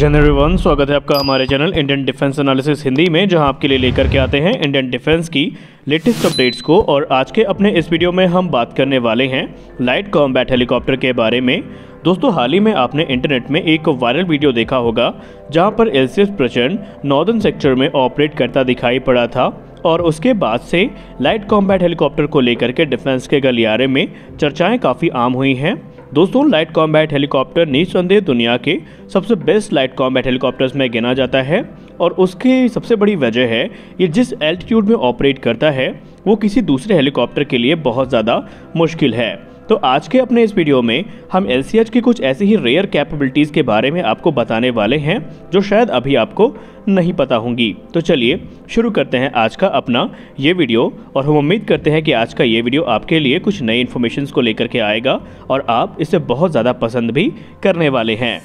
जय एवरीवन, स्वागत है आपका हमारे channel Indian defence analysis Hindi में, जहां आपके लिए लेकर के आते हैं इंडियन डिफेंस की लेटेस्ट अपडेट्स को। और आज के अपने इस वीडियो में हम बात करने वाले हैं लाइट कॉम्बैट हेलीकॉप्टर के बारे में। दोस्तों, हाल ही में आपने इंटरनेट में एक वायरल वीडियो देखा होगा जहां पर एलसीएस प्रचंड नॉर्दर्न सेक्टर में ऑपरेट करता दिखाई पड़ा था और उसके बाद से लाइट कॉम्बैट हेलीकॉप्टर को लेकर के डिफेंस के गलियारे में चर्चाएं काफ़ी आम हुई हैं। दोस्तों, लाइट कॉम्बैट हेलीकॉप्टर निस्संदेह दुनिया के सबसे बेस्ट लाइट कॉम्बैट हेलीकॉप्टर्स में गिना जाता है और उसकी सबसे बड़ी वजह है ये जिस एल्टीट्यूड में ऑपरेट करता है वो किसी दूसरे हेलीकॉप्टर के लिए बहुत ज़्यादा मुश्किल है। तो आज के अपने इस वीडियो में हम एलसीएच की कुछ ऐसी ही रेयर कैपेबिलिटीज़ के बारे में आपको बताने वाले हैं जो शायद अभी आपको नहीं पता होंगी। तो चलिए शुरू करते हैं आज का अपना ये वीडियो और हम उम्मीद करते हैं कि आज का ये वीडियो आपके लिए कुछ नई इन्फॉर्मेशन को लेकर के आएगा और आप इसे बहुत ज़्यादा पसंद भी करने वाले हैं।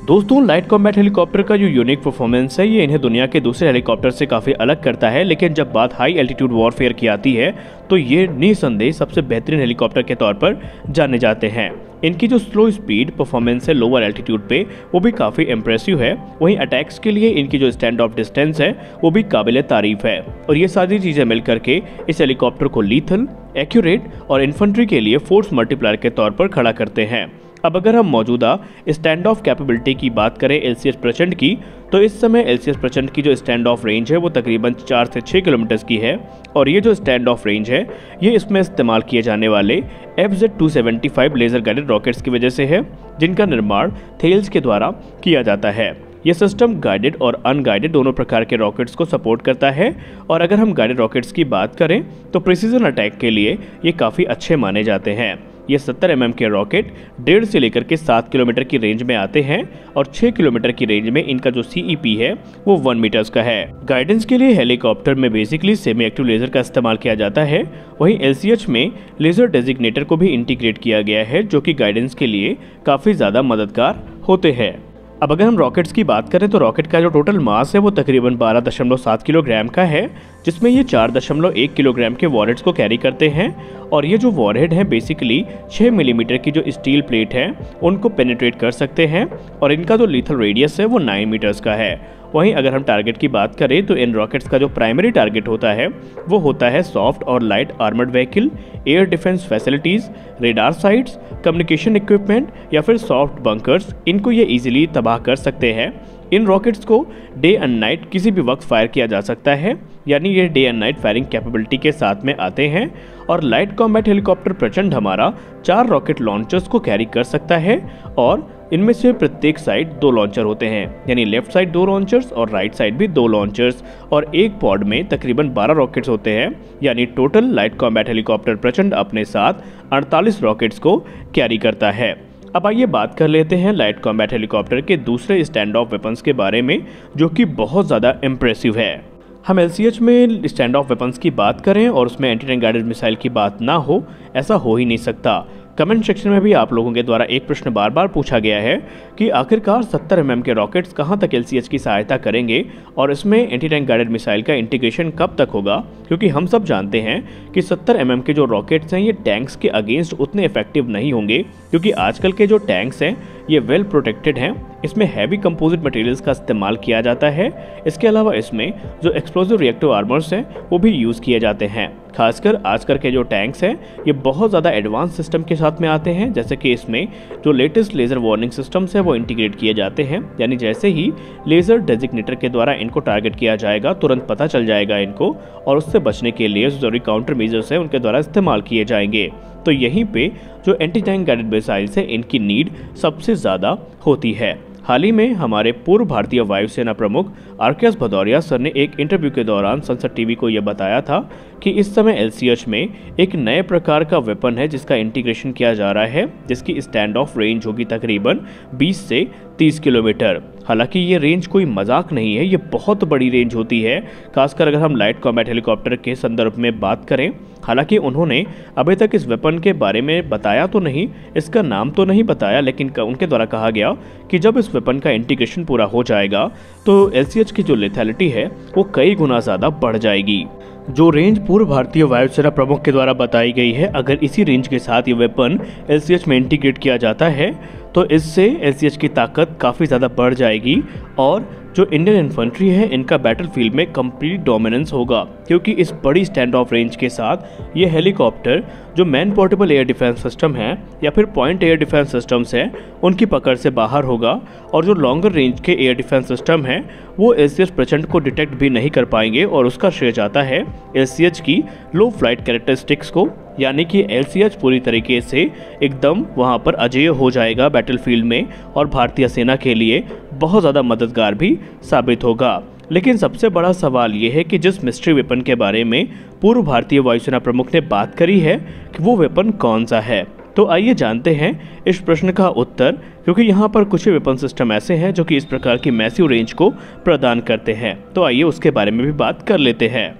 दोस्तों, लाइट कॉम्बैट हेलीकॉप्टर का जो यूनिक परफॉर्मेंस है ये इन्हें दुनिया के दूसरे हेलीकॉप्टर से काफ़ी अलग करता है, लेकिन जब बात हाई एल्टीट्यूड वॉरफेयर की आती है तो ये निस्संदेह सबसे बेहतरीन हेलीकॉप्टर के तौर पर जाने जाते हैं। इनकी जो स्लो स्पीड परफॉर्मेंस है लोअर एल्टीट्यूड पे वो भी काफ़ी इंप्रेसिव है। वहीं अटैक्स के लिए इनकी जो स्टैंड ऑफ डिस्टेंस है वो भी काबिल तारीफ है और ये सारी चीज़ें मिल करके इस हेलीकॉप्टर को लीथल, एक्यूरेट और इन्फेंट्री के लिए फोर्स मल्टीप्लायर के तौर पर खड़ा करते हैं। अब अगर हम मौजूदा स्टैंड ऑफ कैपेबिलिटी की बात करें एलसीएस प्रचंड की, तो इस समय एलसीएस प्रचंड की जो स्टैंड ऑफ रेंज है वो तकरीबन 4 से 6 किलोमीटर की है और ये जो स्टैंड ऑफ रेंज है ये इसमें इस्तेमाल किए जाने वाले FZ-275 लेज़र गाइडेड रॉकेट्स की वजह से है, जिनका निर्माण थेल्स के द्वारा किया जाता है। ये सिस्टम गाइडेड और अनगाइडेड दोनों प्रकार के रॉकेट्स को सपोर्ट करता है और अगर हम गाइडेड रॉकेट्स की बात करें तो प्रिसीजन अटैक के लिए ये काफ़ी अच्छे माने जाते हैं। ये 70 mm के रॉकेट 1.5 से लेकर के 7 किलोमीटर की रेंज में आते हैं और 6 किलोमीटर की रेंज में इनका जो CEP है वो 1 मीटर्स का है। गाइडेंस के लिए हेलीकॉप्टर में बेसिकली सेमी एक्टिव लेजर का इस्तेमाल किया जाता है। वहीं LCH में लेजर डेजिग्नेटर को भी इंटीग्रेट किया गया है जो कि गाइडेंस के लिए काफ़ी ज़्यादा मददगार होते हैं। अब अगर हम रॉकेट्स की बात करें तो रॉकेट का जो टोटल मास है वो तकरीबन 12.7 किलोग्राम का है, जिसमें ये 4.1 किलोग्राम के वॉरहेड्स को कैरी करते हैं और ये जो वॉरहेड है बेसिकली 6 मिलीमीटर की जो स्टील प्लेट है उनको पेनिट्रेट कर सकते हैं और इनका जो लीथल रेडियस है वो 9 मीटर्स का है। वहीं अगर हम टारगेट की बात करें तो इन रॉकेट्स का जो प्राइमरी टारगेट होता है वो होता है सॉफ्ट और light armoured vehicle, air defence facilities, radar sites, communication equipment या फिर सॉफ्ट बंकर्स। इनको ये इजीली तबाह कर सकते हैं। इन रॉकेट्स को डे एंड नाइट किसी भी वक्त फायर किया जा सकता है, यानी ये day and night firing capability के साथ में आते हैं। और लाइट कॉम्बैट हेलीकॉप्टर प्रचंड हमारा 4 रॉकेट लॉन्चर्स को कैरी कर सकता है और इनमें से प्रत्येक साइड 2 लॉन्चर होते हैं, यानी लेफ्ट साइड 2 लॉन्चर्स और राइट साइड भी 2 लॉन्चर्स और एक पॉड में तकरीबन 12 रॉकेट्स होते हैं, यानी टोटल लाइट कॉम्बैट हेलीकॉप्टर प्रचंड अपने साथ 48 रॉकेट्स को कैरी करता है। अब आइए बात कर लेते हैं लाइट कॉम्बैट हेलीकॉप्टर के दूसरे स्टैंड ऑफ वेपन्स के बारे में जो कि बहुत ज़्यादा इम्प्रेसिव है। हम LCH में स्टैंड ऑफ वेपन्स की बात करें और उसमें एंटी टैंक गाइडेड मिसाइल की बात ना हो, ऐसा हो ही नहीं सकता। कमेंट सेक्शन में भी आप लोगों के द्वारा एक प्रश्न बार बार पूछा गया है कि आखिरकार 70 mm के रॉकेट्स कहां तक LCH की सहायता करेंगे और इसमें एंटी टैंक गाइडेड मिसाइल का इंटीग्रेशन कब तक होगा, क्योंकि हम सब जानते हैं कि 70 mm के जो रॉकेट्स हैं ये टैंक्स के अगेंस्ट उतने इफेक्टिव नहीं होंगे, क्योंकि आजकल के जो टैंक्स हैं ये वेल प्रोटेक्टेड हैं। इसमें हैवी कंपोजिट मटेरियल्स का इस्तेमाल किया जाता है। इसके अलावा इसमें जो एक्सप्लोजिव रिएक्टिव आर्मर्स हैं वो भी यूज़ किए जाते हैं। खासकर आजकल के जो टैंक्स हैं ये बहुत ज़्यादा एडवांस सिस्टम के साथ में आते हैं, जैसे कि इसमें जो लेटेस्ट लेज़र वार्निंग सिस्टम्स है वो इंटीग्रेट किए जाते हैं, यानी जैसे ही लेज़र डेजिग्नेटर के द्वारा इनको टारगेट किया जाएगा तुरंत पता चल जाएगा इनको और उससे बचने के लिए जो जरूरी काउंटर मेजर्स हैं उनके द्वारा इस्तेमाल किए जाएंगे। तो यहीं पे जो एंटी टैंक गाइडेड मिसाइल्स है इनकी नीड सबसे ज़्यादा होती है। हाल ही में हमारे पूर्व भारतीय वायुसेना प्रमुख RKS भदौरिया सर ने एक इंटरव्यू के दौरान संसद टीवी को यह बताया था कि इस समय LCH में एक नए प्रकार का वेपन है जिसका इंटीग्रेशन किया जा रहा है, जिसकी स्टैंड ऑफ रेंज होगी तकरीबन 20 से 30 किलोमीटर। हालांकि ये रेंज कोई मजाक नहीं है, ये बहुत बड़ी रेंज होती है, खासकर अगर हम लाइट कॉम्बैट हेलीकॉप्टर के संदर्भ में बात करें। हालांकि उन्होंने अभी तक इस वेपन के बारे में बताया तो नहीं, इसका नाम तो नहीं बताया, लेकिन उनके द्वारा कहा गया कि जब इस वेपन का इंटीग्रेशन पूरा हो जाएगा तो LCH की जो लेथैलिटी है वो कई गुना ज़्यादा बढ़ जाएगी। जो रेंज पूर्व भारतीय वायुसेना प्रमुख के द्वारा बताई गई है, अगर इसी रेंज के साथ ये वेपन LCH में इंटीग्रेट किया जाता है तो इससे LCH की ताकत काफ़ी ज़्यादा बढ़ जाएगी और जो इंडियन इन्फेंट्री है इनका बैटलफील्ड में कंप्लीट डोमिनेंस होगा, क्योंकि इस बड़ी स्टैंड ऑफ रेंज के साथ ये हेलीकॉप्टर जो man portable air defence system है या फिर पॉइंट एयर डिफेंस सिस्टम्स हैं उनकी पकड़ से बाहर होगा, और जो लॉन्गर रेंज के एयर डिफेंस सिस्टम है वो LCH प्रचंड को डिटेक्ट भी नहीं कर पाएंगे। और उसका श्रेय जाता है LCH की लो फ्लाइट कैरेक्टरिस्टिक्स को, यानी कि LCH पूरी तरीके से एकदम वहां पर अजेय हो जाएगा बैटलफील्ड में और भारतीय सेना के लिए बहुत ज़्यादा मददगार भी साबित होगा। लेकिन सबसे बड़ा सवाल ये है कि जिस मिस्ट्री वेपन के बारे में पूर्व भारतीय वायुसेना प्रमुख ने बात करी है कि वो वेपन कौन सा है। तो आइए जानते हैं इस प्रश्न का उत्तर, क्योंकि यहाँ पर कुछ वेपन सिस्टम ऐसे हैं जो कि इस प्रकार की मैसिव रेंज को प्रदान करते हैं। तो आइए उसके बारे में भी बात कर लेते हैं।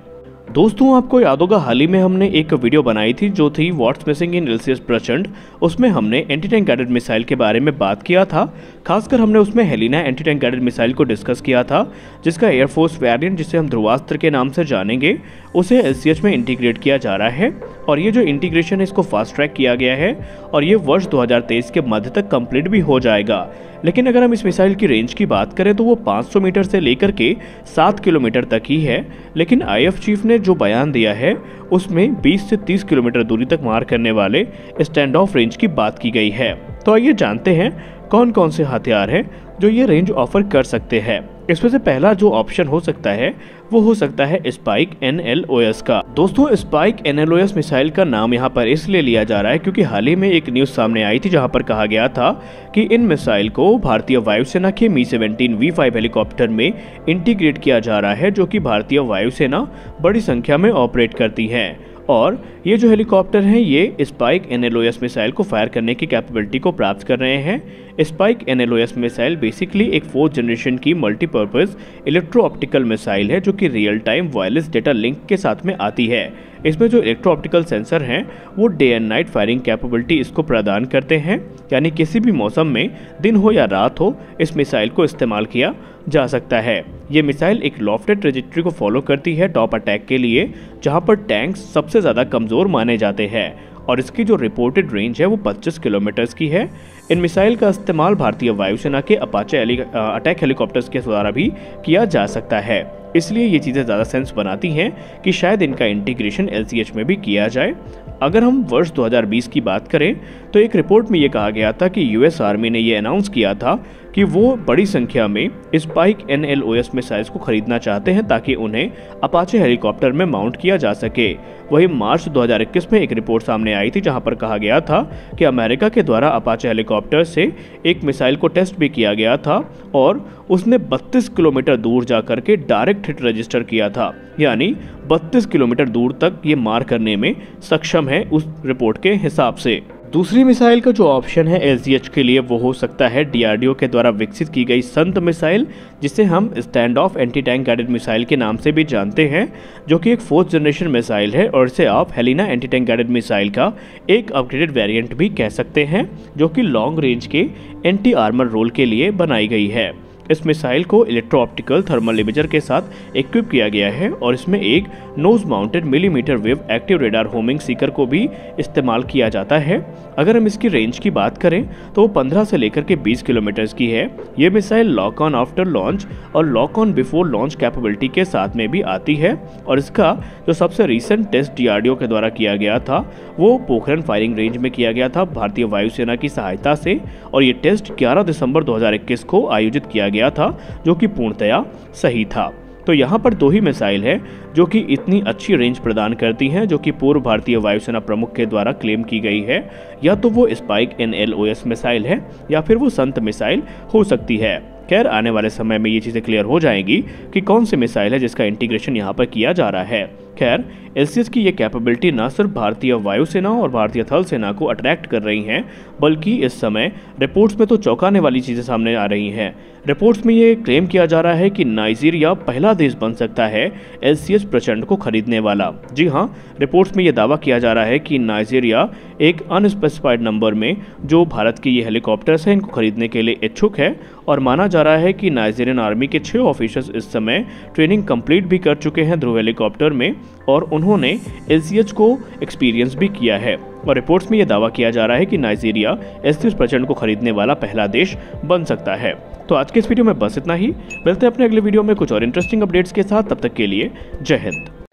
दोस्तों, आपको याद होगा हाल ही में हमने एक वीडियो बनाई थी जो थी व्हाट्स मिसिंग इन LCH प्रचंड। उसमें हमने एंटी टैंक गाइडेड मिसाइल के बारे में बात किया था। खासकर हमने उसमें Helina anti tank guided missile को डिस्कस किया था, जिसका एयरफोर्स वेरिएंट जिसे हम ध्रुवास्त्र के नाम से जानेंगे उसे LCH में इंटीग्रेट किया जा रहा है। और ये जो इंटीग्रेशन है इसको फास्ट ट्रैक किया गया है और ये वर्ष 2023 के मध्य तक कंप्लीट भी हो जाएगा। लेकिन अगर हम इस मिसाइल की रेंज की बात करें तो वो 500 मीटर से लेकर के 7 किलोमीटर तक ही है। लेकिन IF चीफ ने जो बयान दिया है उसमें 20 से 30 किलोमीटर दूरी तक मार करने वाले स्टैंड ऑफ रेंज की बात की गई है। तो आइए जानते हैं कौन कौन से हथियार हैं जो ये रेंज ऑफर कर सकते हैं। इसमें से पहला जो ऑप्शन हो सकता है वो हो सकता है स्पाइक NLOS का। दोस्तों, स्पाइक NLOS मिसाइल का नाम यहाँ पर इसलिए लिया जा रहा है क्योंकि हाल ही में एक न्यूज़ सामने आई थी जहाँ पर कहा गया था कि इन मिसाइल को भारतीय वायुसेना के Mi-17 V5 हेलीकॉप्टर में इंटीग्रेट किया जा रहा है, जो कि भारतीय वायुसेना बड़ी संख्या में ऑपरेट करती है। और ये जो हेलीकॉप्टर हैं ये स्पाइक NLOS मिसाइल को फायर करने की कैपेबिलिटी को प्राप्त कर रहे हैं। स्पाइक NLOS मिसाइल बेसिकली एक 4th जनरेशन की मल्टीपर्पज़ इलेक्ट्रो ऑप्टिकल मिसाइल है जो कि real time wireless data link के साथ में आती है। इसमें जो इलेक्ट्रो ऑप्टिकल सेंसर हैं वो day and night firing capability इसको प्रदान करते हैं, यानी किसी भी मौसम में दिन हो या रात हो इस मिसाइल को इस्तेमाल किया जा सकता है। ये मिसाइल एक लॉफ्टेड ट्रेजेक्टरी को फॉलो करती है टॉप अटैक के लिए, जहां पर टैंक्स सबसे ज़्यादा कमज़ोर माने जाते हैं और इसकी जो रिपोर्टेड रेंज है वो 25 किलोमीटर्स की है। इन मिसाइल का इस्तेमाल भारतीय वायुसेना के अपाचे अटैक हेलीकॉप्टर्स के द्वारा भी किया जा सकता है। इसलिए ये चीज़ें ज़्यादा सेंस बनाती हैं कि शायद इनका इंटीग्रेशन LCH में भी किया जाए। अगर हम वर्ष 2020 की बात करें तो एक रिपोर्ट में ये कहा गया था कि US आर्मी ने ये अनाउंस किया था कि वो बड़ी संख्या में स्पाइक NLOS मिसाइल्स को खरीदना चाहते हैं ताकि उन्हें अपाचे हेलीकॉप्टर में माउंट किया जा सके। वही मार्च 2021 में एक रिपोर्ट सामने आई थी जहां पर कहा गया था कि अमेरिका के द्वारा अपाचे हेलीकॉप्टर से एक मिसाइल को टेस्ट भी किया गया था और उसने 32 किलोमीटर दूर जाकर के डायरेक्ट हिट रजिस्टर किया था, यानी 32 किलोमीटर दूर तक ये मार करने में सक्षम है उस रिपोर्ट के हिसाब से। दूसरी मिसाइल का जो ऑप्शन है LCH के लिए वो हो सकता है DRDO के द्वारा विकसित की गई संत मिसाइल, जिसे हम stand of anti tank guided missile के नाम से भी जानते हैं, जो कि एक 4th जनरेशन मिसाइल है और इसे आप Helina anti tank guided missile का एक अपग्रेडेड वेरिएंट भी कह सकते हैं, जो कि लॉन्ग रेंज के एंटी आर्मर रोल के लिए बनाई गई है। इस मिसाइल को इलेक्ट्रो ऑप्टिकल थर्मल इमेजर के साथ इक्विप किया गया है और इसमें एक nose mounted millimetre wave active radar homing seeker को भी इस्तेमाल किया जाता है। अगर हम इसकी रेंज की बात करें तो वो 15 से लेकर के 20 किलोमीटर की है। ये missile lock on after launch और lock on before launch capability के साथ में भी आती है और इसका जो सबसे रिसेंट टेस्ट DRDO के द्वारा किया गया था वो पोखरण फायरिंग रेंज में किया गया था भारतीय वायुसेना की सहायता से, और ये टेस्ट 11 दिसंबर 2021 को आयोजित किया गया था, जो कि पूर्णतया सही था। तो यहाँ पर 2 ही मिसाइल है जो कि इतनी अच्छी रेंज प्रदान करती हैं, जो कि पूर्व भारतीय वायुसेना प्रमुख के द्वारा क्लेम की गई है। या तो वो स्पाइक NLOS मिसाइल है या फिर वो संत मिसाइल हो सकती है। खैर, आने वाले समय में ये चीज़ें क्लियर हो जाएंगी कि कौन सी मिसाइल है जिसका इंटीग्रेशन यहाँ पर किया जा रहा है। खैर, LCH की ये कैपेबिलिटी न सिर्फ भारतीय वायुसेना और भारतीय थल सेना को अट्रैक्ट कर रही हैं, बल्कि इस समय रिपोर्ट्स में तो चौंकाने वाली चीज़ें सामने आ रही हैं। रिपोर्ट्स में ये क्लेम किया जा रहा है कि नाइजीरिया पहला देश बन सकता है LCH प्रचंड को खरीदने वाला। जी हाँ, रिपोर्ट्स में ये दावा किया जा रहा है कि नाइजीरिया एक अनस्पेसिफाइड नंबर में जो भारत के ये हेलीकॉप्टर्स हैं इनको खरीदने के लिए इच्छुक है, और माना जा रहा है कि नाइजीरियन आर्मी के 6 ऑफिसर्स इस समय ट्रेनिंग कंप्लीट भी कर चुके हैं ध्रुव हेलीकॉप्टर में और उन्होंने LCH को एक्सपीरियंस भी किया है। और रिपोर्ट्स में यह दावा किया जा रहा है कि नाइजीरिया S-300 प्रचंड को खरीदने वाला पहला देश बन सकता है। तो आज के इस वीडियो में बस इतना ही। मिलते हैं अपने अगले वीडियो में कुछ और इंटरेस्टिंग अपडेट्स के साथ। तब तक के लिए जय हिंद।